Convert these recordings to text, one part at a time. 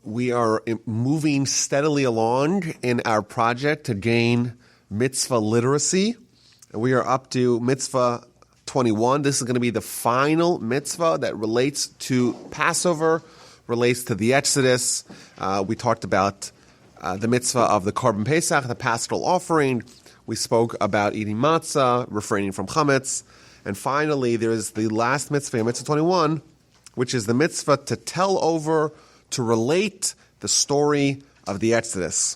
We are moving steadily along in our project to gain mitzvah literacy. And we are up to mitzvah 21. This is going to be the final mitzvah that relates to Passover, relates to the Exodus. We talked about the mitzvah of the Korban Pesach, the paschal offering. We spoke about eating matzah, refraining from chametz. And finally, there is the last mitzvah, mitzvah 21, which is the mitzvah to tell over, to relate the story of the Exodus.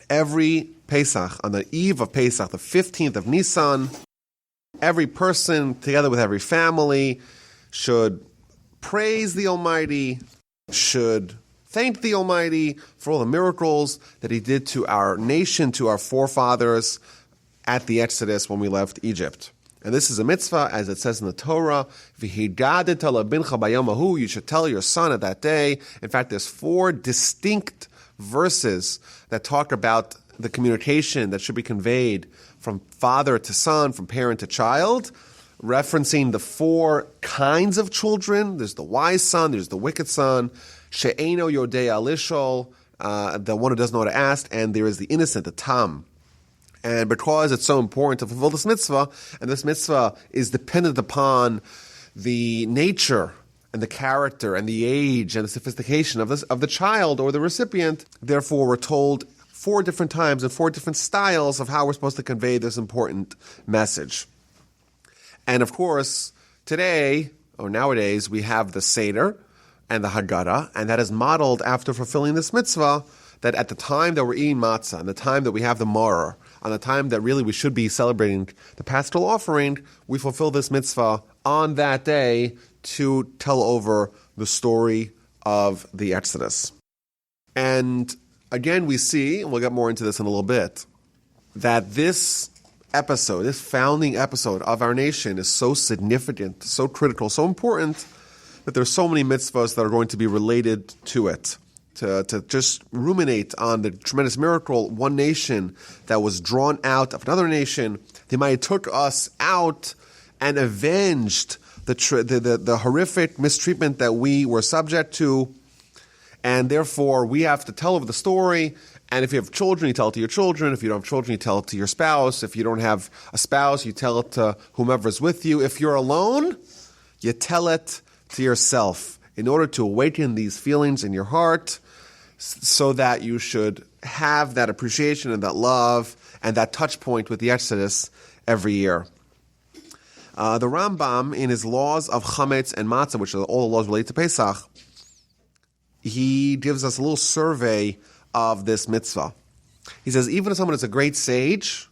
Every Pesach, on the eve of Pesach, the 15th of Nisan, every person, together with every family, should praise the Almighty, should thank the Almighty for all the miracles that He did to our nation, to our forefathers at the Exodus when we left Egypt. And this is a mitzvah, as it says in the Torah, you should tell your son at that day. In fact, there's 4 distinct verses that talk about the communication that should be conveyed from father to son, from parent to child, referencing the 4 kinds of children. There's the wise son, there's the wicked son, she'eno yodei alishol, the one who doesn't know how to ask, and there is the innocent, the tam. And because it's so important to fulfill this mitzvah, and this mitzvah is dependent upon the nature and the character and the age and the sophistication of the child or the recipient, therefore we're told 4 different times and 4 different styles of how we're supposed to convey this important message. And of course, today, or nowadays, we have the Seder and the Haggadah, and that is modeled after fulfilling this mitzvah, that at the time that we're eating matzah, and the time that we have the maror, on the time that really we should be celebrating the paschal offering, we fulfill this mitzvah on that day to tell over the story of the Exodus. And again, we see, and we'll get more into this in a little bit, that this episode, this founding episode of our nation is so significant, so critical, so important, that there's so many mitzvahs that are going to be related to it. To just ruminate on the tremendous miracle, one nation that was drawn out of another nation, they might have took us out and avenged the horrific mistreatment that we were subject to, and therefore we have to tell over the story. And if you have children, you tell it to your children. If you don't have children, you tell it to your spouse. If you don't have a spouse, you tell it to whomever is with you. If you're alone, you tell it to yourself in order to awaken these feelings in your heart, so that you should have that appreciation and that love and that touch point with the Exodus every year. The Rambam, in his laws of chametz and matzah, which are all the laws related to Pesach, he gives us a little survey of this mitzvah. He says, even if someone is a great sage,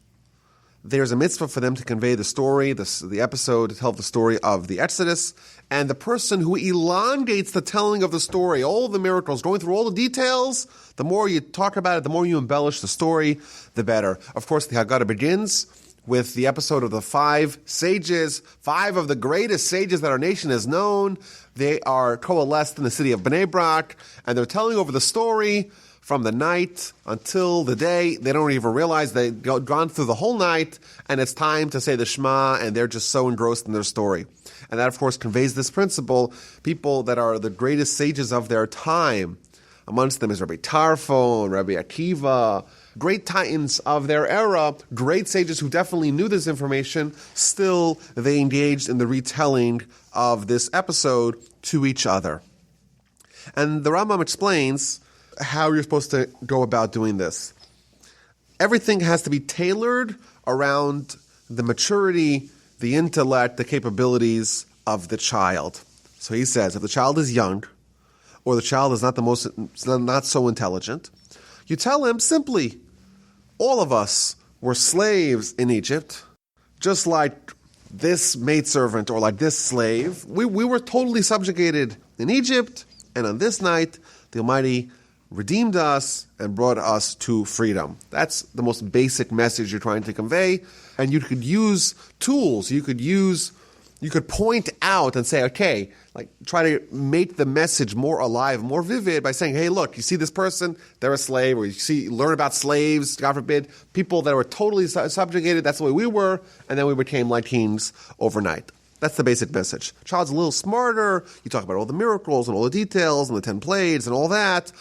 there's a mitzvah for them to convey the story, the episode, to tell the story of the Exodus. And the person who elongates the telling of the story, all the miracles, going through all the details, the more you talk about it, the more you embellish the story, the better. Of course, the Haggadah begins with the episode of the 5 sages, 5 of the greatest sages that our nation has known. They are coalesced in the city of Bnei Brak, and they're telling over the story from the night until the day. They don't even realize they've gone through the whole night, and it's time to say the Shema, and they're just so engrossed in their story. And that, of course, conveys this principle. People that are the greatest sages of their time, amongst them is Rabbi Tarfon, Rabbi Akiva, great titans of their era, great sages who definitely knew this information, still they engaged in the retelling of this episode to each other. And the Rambam explains how you're supposed to go about doing this. Everything has to be tailored around the maturity, the intellect, the capabilities of the child. So he says, if the child is young, or the child is not so intelligent, you tell him simply, all of us were slaves in Egypt, just like this maidservant or like this slave. We were totally subjugated in Egypt, and on this night, the Almighty redeemed us and brought us to freedom. That's the most basic message you're trying to convey. And you could use tools. You could point out and say, okay, like try to make the message more alive, more vivid by saying, hey, look, you see this person, they're a slave, or learn about slaves, God forbid, people that were totally subjugated, that's the way we were, and then we became like kings overnight. That's the basic message. Child's a little smarter. You talk about all the miracles and all the details and the 10 plagues and all that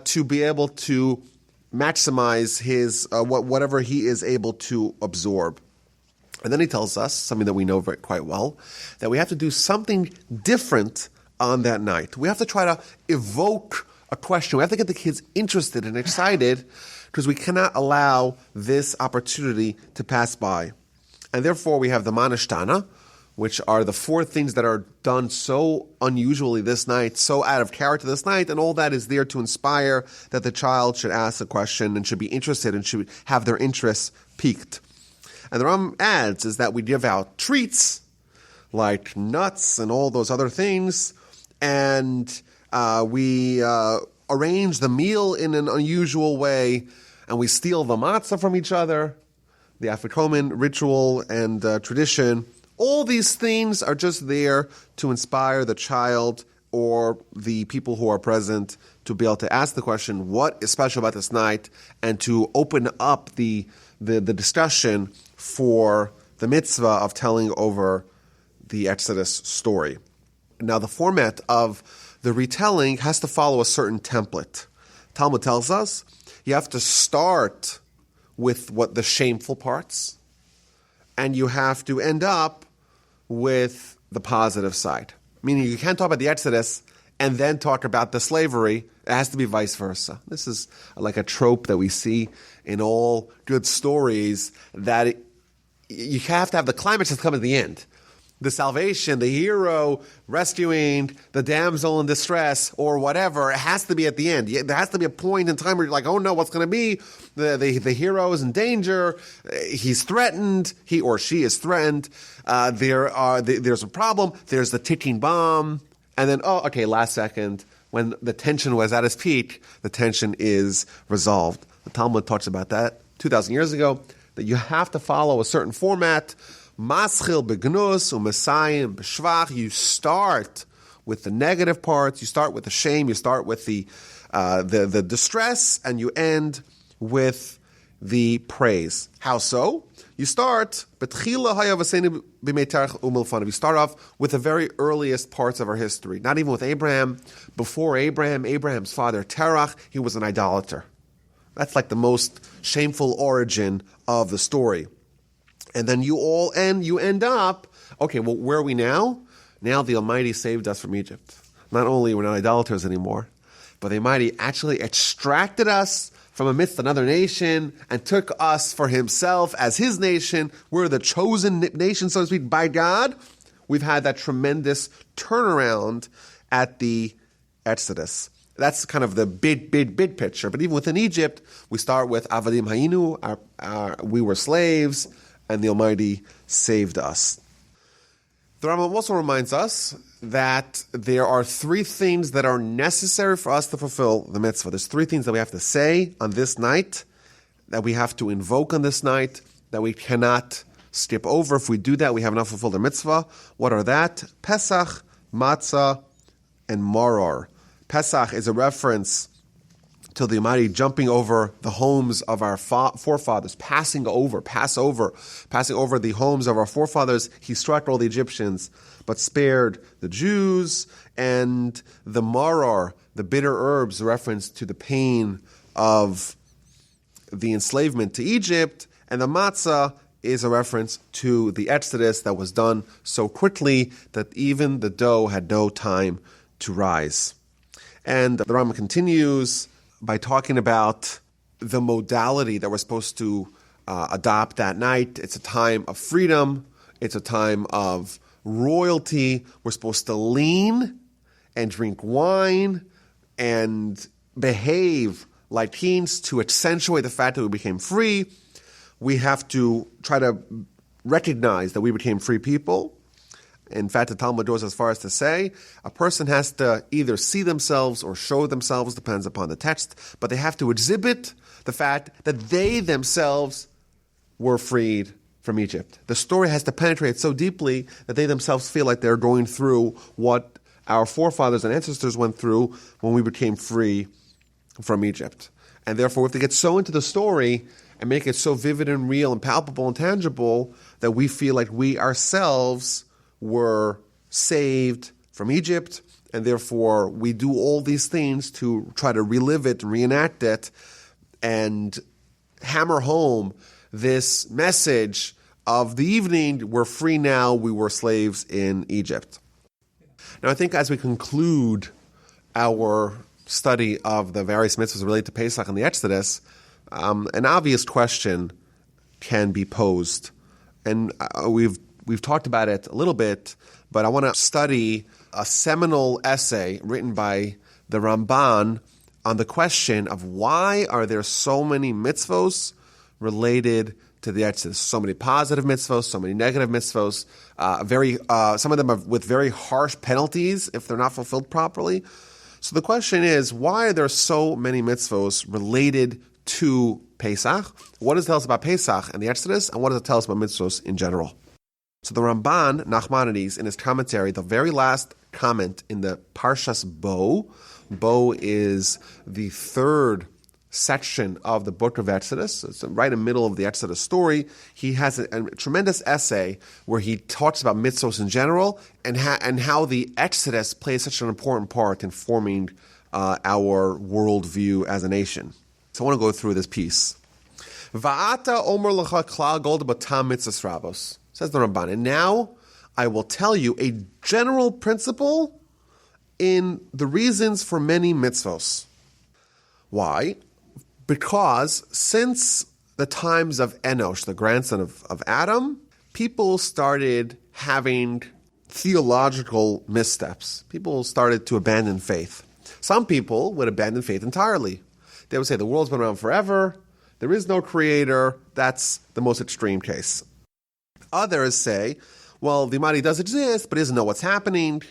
to be able to maximize his whatever he is able to absorb. And then he tells us, something that we know quite well, that we have to do something different on that night. We have to try to evoke a question. We have to get the kids interested and excited because we cannot allow this opportunity to pass by. And therefore, we have the Manishtana, which are the 4 things that are done so unusually this night, so out of character this night, and all that is there to inspire that the child should ask a question and should be interested and should have their interests piqued. And the Ram adds is that we give out treats like nuts and all those other things, and we arrange the meal in an unusual way, and we steal the matzah from each other, the Afikoman ritual and tradition. All these things are just there to inspire the child or the people who are present to be able to ask the question, what is special about this night, and to open up the discussion for the mitzvah of telling over the Exodus story. Now, the format of the retelling has to follow a certain template. Talmud tells us you have to start with what the shameful parts, and you have to end up with the positive side. Meaning you can't talk about the Exodus and then talk about the slavery. It has to be vice versa. This is like a trope that we see in all good stories, that you have to have the climax that's come at the end. The salvation, the hero rescuing the damsel in distress or whatever, it has to be at the end. There has to be a point in time where you're like, oh no, what's going to be? The hero is in danger. He's threatened. He or she is threatened. There's a problem. There's the ticking bomb. And then, last second, when the tension was at its peak, the tension is resolved. The Talmud talks about that 2,000 years ago, that you have to follow a certain format. Maschil begnus u'mesayim b'shvach. You start with the negative parts. You start with the shame. You start with the distress, and you end with the praise. How so? You start betchila hayavaseni b'meitarach u'milfanav. You start off with the very earliest parts of our history. Not even with Abraham. Before Abraham, Abraham's father Terach, he was an idolater. That's like the most shameful origin of the story. And then you end up, where are we now? Now the Almighty saved us from Egypt. Not only we're not idolaters anymore, but the Almighty actually extracted us from amidst another nation and took us for himself as his nation. We're the chosen nation, so to speak, by God. We've had that tremendous turnaround at the Exodus. That's kind of the big picture. But even within Egypt, we start with Avadim Hayinu, we were slaves, and the Almighty saved us. The Rambam also reminds us that there are 3 things that are necessary for us to fulfill the mitzvah. There's 3 things that we have to say on this night, that we have to invoke on this night, that we cannot skip over. If we do that, we have not fulfilled the mitzvah. What are that? Pesach, Matzah, and Maror. Pesach is a reference to the Almighty jumping over the homes of our forefathers, passing over the homes of our forefathers. He struck all the Egyptians, but spared the Jews. And the maror, the bitter herbs, reference to the pain of the enslavement to Egypt. And the matzah is a reference to the Exodus that was done so quickly that even the dough had no time to rise. And the Rambam continues by talking about the modality that we're supposed to adopt that night. It's a time of freedom. It's a time of royalty. We're supposed to lean and drink wine and behave like kings to accentuate the fact that we became free. We have to try to recognize that we became free people. In fact, the Talmud goes as far as to say a person has to either see themselves or show themselves, depends upon the text, but they have to exhibit the fact that they themselves were freed from Egypt. The story has to penetrate so deeply that they themselves feel like they're going through what our forefathers and ancestors went through when we became free from Egypt. And therefore, we have to get so into the story and make it so vivid and real and palpable and tangible that we feel like we ourselves were saved from Egypt, and therefore we do all these things to try to relive it and reenact it and hammer home this message of the evening, we're free now, we were slaves in Egypt. Now I think as we conclude our study of the various mitzvahs related to Pesach and the Exodus, an obvious question can be posed. And we've talked about it a little bit, but I want to study a seminal essay written by the Ramban on the question of why are there so many mitzvos related to the Exodus. So many positive mitzvos, so many negative mitzvos, some of them are with very harsh penalties if they're not fulfilled properly. So the question is, why are there so many mitzvos related to Pesach? What does it tell us about Pesach and the Exodus, and what does it tell us about mitzvos in general? So the Ramban, Nachmanides, in his commentary, the very last comment in the Parshas Bo is the third section of the book of Exodus. It's right in the middle of the Exodus story. He has a tremendous essay where he talks about mitzvos in general and how the Exodus plays such an important part in forming our worldview as a nation. So I want to go through this piece. Va'ata omer lecha klal golda batam mitzvos rabos, says the Ramban. And now I will tell you a general principle in the reasons for many mitzvos. Why? Because since the times of Enosh, the grandson of Adam, people started having theological missteps. People started to abandon faith. Some people would abandon faith entirely. They would say the world's been around forever, there is no creator. That's the most extreme case. Others say, well, the Almighty does exist, but he doesn't know what's happening.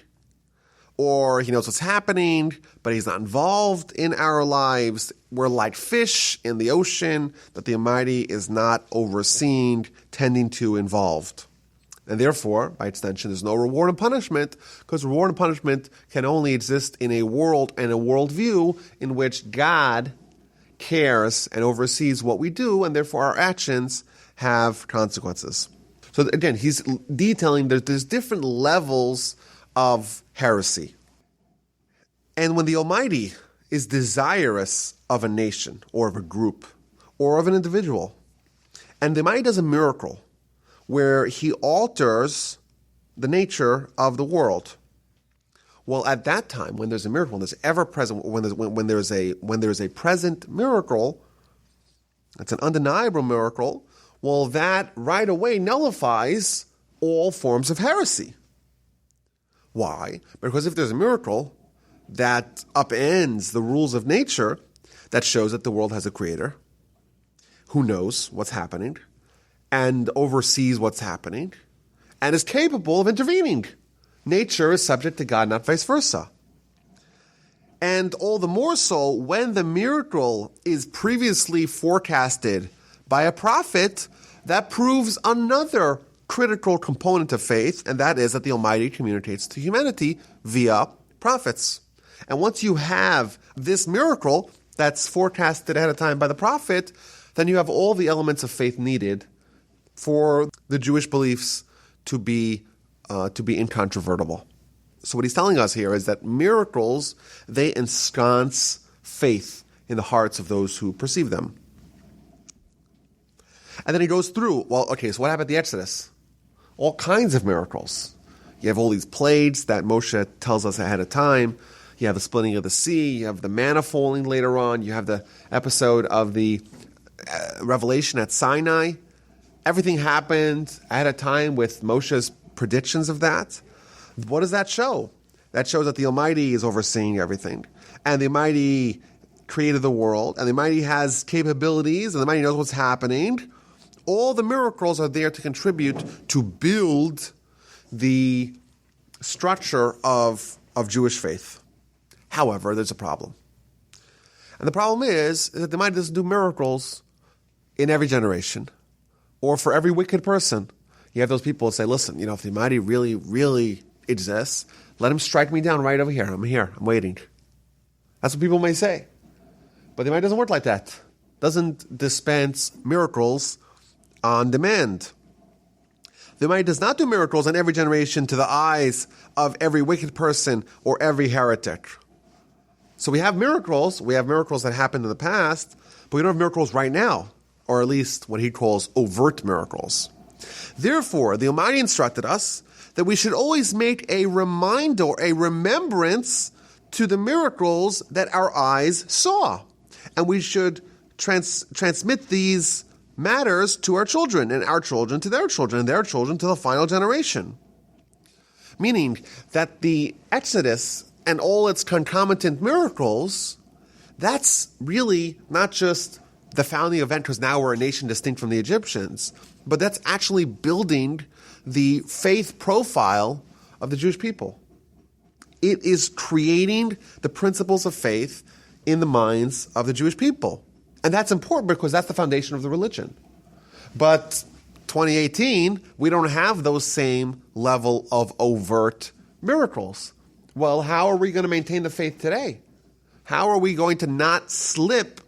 Or he knows what's happening, but he's not involved in our lives. We're like fish in the ocean that the Almighty is not overseeing, tending to involved. And therefore, by extension, there's no reward and punishment, because reward and punishment can only exist in a world and a worldview in which God cares and oversees what we do, and therefore our actions have consequences. So again, he's detailing that there's different levels of heresy. And when the Almighty is desirous of a nation or of a group or of an individual, and the Almighty does a miracle where he alters the nature of the world, well, at that time, when there's a miracle, when there's ever present, when there's a present miracle, it's an undeniable miracle. Well, that right away nullifies all forms of heresy. Why? Because if there's a miracle that upends the rules of nature, that shows that the world has a creator who knows what's happening and oversees what's happening and is capable of intervening. Nature is subject to God, not vice versa. And all the more so when the miracle is previously forecasted by a prophet, that proves another critical component of faith, and that is that the Almighty communicates to humanity via prophets. And once you have this miracle that's forecasted ahead of time by the prophet, then you have all the elements of faith needed for the Jewish beliefs to be incontrovertible. So what he's telling us here is that miracles, they ensconce faith in the hearts of those who perceive them. And then he goes through, so what happened at the Exodus? All kinds of miracles. You have all these plagues that Moshe tells us ahead of time. You have the splitting of the sea. You have the manna falling later on. You have the episode of the revelation at Sinai. Everything happened ahead of time with Moshe's predictions of that. What does that show? That shows that the Almighty is overseeing everything. And the Almighty created the world. And the Almighty has capabilities. And the Almighty knows what's happening. All the miracles are there to contribute to build the structure of Jewish faith. However, there's a problem. And the problem is that the Almighty doesn't do miracles in every generation or for every wicked person. You have those people who say, listen, if the Almighty really, really exists, let him strike me down right over here. I'm here. I'm waiting. That's what people may say. But the Almighty doesn't work like that. Doesn't dispense miracles on demand. The Almighty does not do miracles in every generation to the eyes of every wicked person or every heretic. So we have miracles that happened in the past, but we don't have miracles right now, or at least what he calls overt miracles. Therefore, the Almighty instructed us that we should always make a reminder, a remembrance to the miracles that our eyes saw. And we should transmit these matters to our children, and our children to their children, and their children to the final generation. Meaning that the Exodus and all its concomitant miracles, that's really not just the founding event because now we're a nation distinct from the Egyptians, but that's actually building the faith profile of the Jewish people. It is creating the principles of faith in the minds of the Jewish people. And that's important because that's the foundation of the religion. But 2018, we don't have those same level of overt miracles. Well, how are we going to maintain the faith today? How are we going to not slip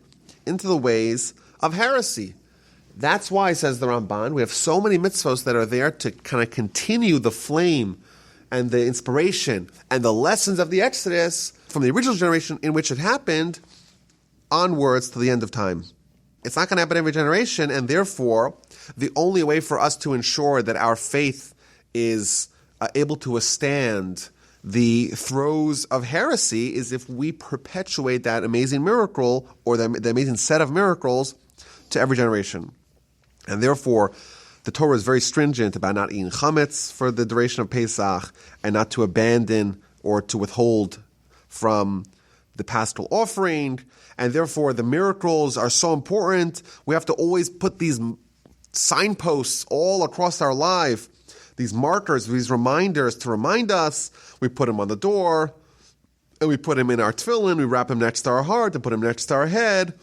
into the ways of heresy? That's why, says the Ramban, we have so many mitzvahs that are there to kind of continue the flame and the inspiration and the lessons of the Exodus from the original generation in which it happened onwards to the end of time. It's not going to happen every generation, and therefore, the only way for us to ensure that our faith is able to withstand the throes of heresy is if we perpetuate that amazing miracle or the amazing set of miracles to every generation. And therefore, the Torah is very stringent about not eating chametz for the duration of Pesach and not to abandon or to withhold from the paschal offering. And therefore, the miracles are so important. We have to always put these signposts all across our life, these markers, these reminders to remind us. We put them on the door, and we put them in our tefillin, we wrap them next to our heart and put them next to our head.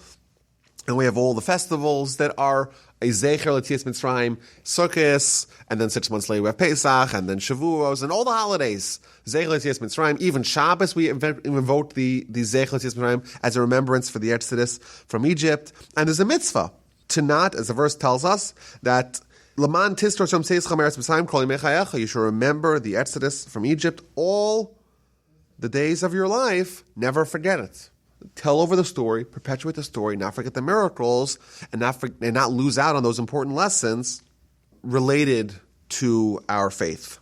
And we have all the festivals that are a zecher l'tzias Mitzrayim, Sukkot, and then 6 months later we have Pesach, and then Shavuos, and all the holidays. Zecher l'tzias Mitzrayim, even Shabbos we invoke the zecher l'tzias Mitzrayim as a remembrance for the Exodus from Egypt. And there's a mitzvah to not, as the verse tells us, that Laman tistor shom seischa meretz Mitzrayim kol yimei chayecha, you should remember the Exodus from Egypt all the days of your life, never forget it. Tell over the story, perpetuate the story, not forget the miracles, and not lose out on those important lessons related to our faith.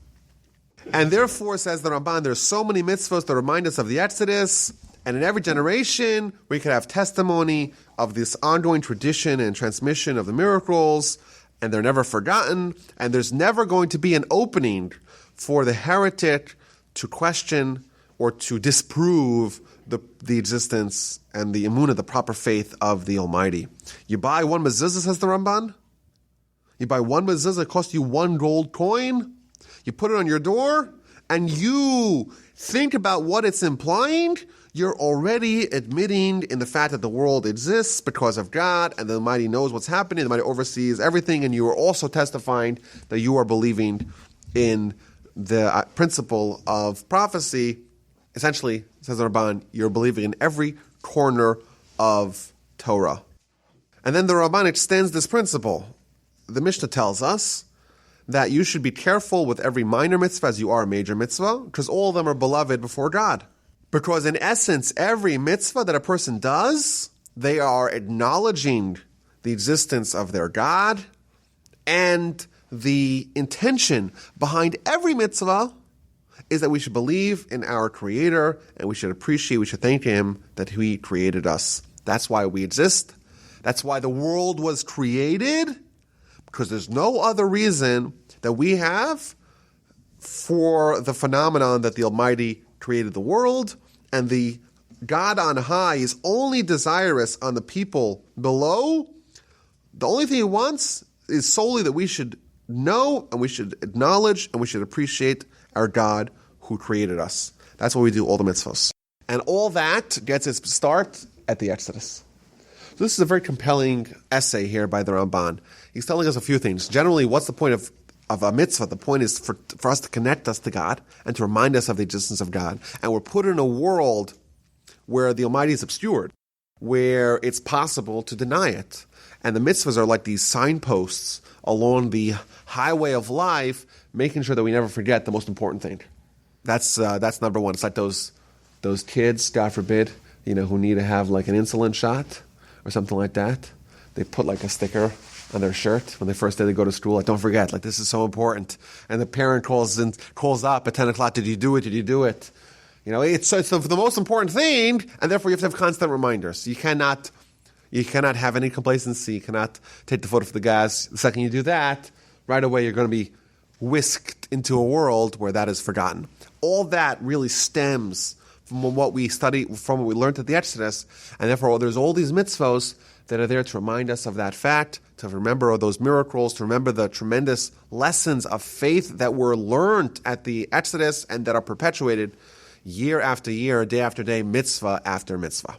And therefore, says the Ramban, there's so many mitzvahs that remind us of the Exodus, and in every generation we could have testimony of this ongoing tradition and transmission of the miracles, and they're never forgotten, and there's never going to be an opening for the heretic to question or to disprove the existence and the emunah, the proper faith of the Almighty. You buy one mezuzah, says the Ramban. You buy one mezuzah, it costs you 1 gold coin. You put it on your door, and you think about what it's implying. You're already admitting in the fact that the world exists because of God, and the Almighty knows what's happening, the Almighty oversees everything, and you are also testifying that you are believing in the principle of prophecy. Essentially, says the Ramban, you're believing in every corner of Torah. And then the Ramban extends this principle. The Mishnah tells us that you should be careful with every minor mitzvah as you are a major mitzvah, because all of them are beloved before God. Because in essence, every mitzvah that a person does, they are acknowledging the existence of their God, and the intention behind every mitzvah is that we should believe in our Creator, and we should thank Him that He created us. That's why we exist. That's why the world was created, because there's no other reason that we have for the phenomenon that the Almighty created the world, and the God on high is only desirous on the people below. The only thing He wants is solely that we should know, and we should acknowledge, and we should appreciate our God who created us. That's why we do all the mitzvahs. And all that gets its start at the Exodus. So this is a very compelling essay here by the Ramban. He's telling us a few things. Generally, what's the point of a mitzvah? The point is for us to connect us to God and to remind us of the existence of God. And we're put in a world where the Almighty is obscured. where it's possible to deny it. And the mitzvahs are like these signposts along the highway of life, making sure that we never forget the most important thing. That's number one. It's like those kids, God forbid, who need to have like an insulin shot or something like that. They put like a sticker on their shirt when the first day they go to school. Like, don't forget, like this is so important. And the parent calls up at 10 o'clock. Did you do it? Did you do it? It's the most important thing, and therefore you have to have constant reminders. You cannot have any complacency. You cannot take the foot off the gas. The second you do that, right away you're going to be whisked into a world where that is forgotten. All that really stems from what we study, from what we learned at the Exodus, and therefore there's all these mitzvos that are there to remind us of that fact, to remember all those miracles, to remember the tremendous lessons of faith that were learned at the Exodus and that are perpetuated year after year, day after day, mitzvah after mitzvah.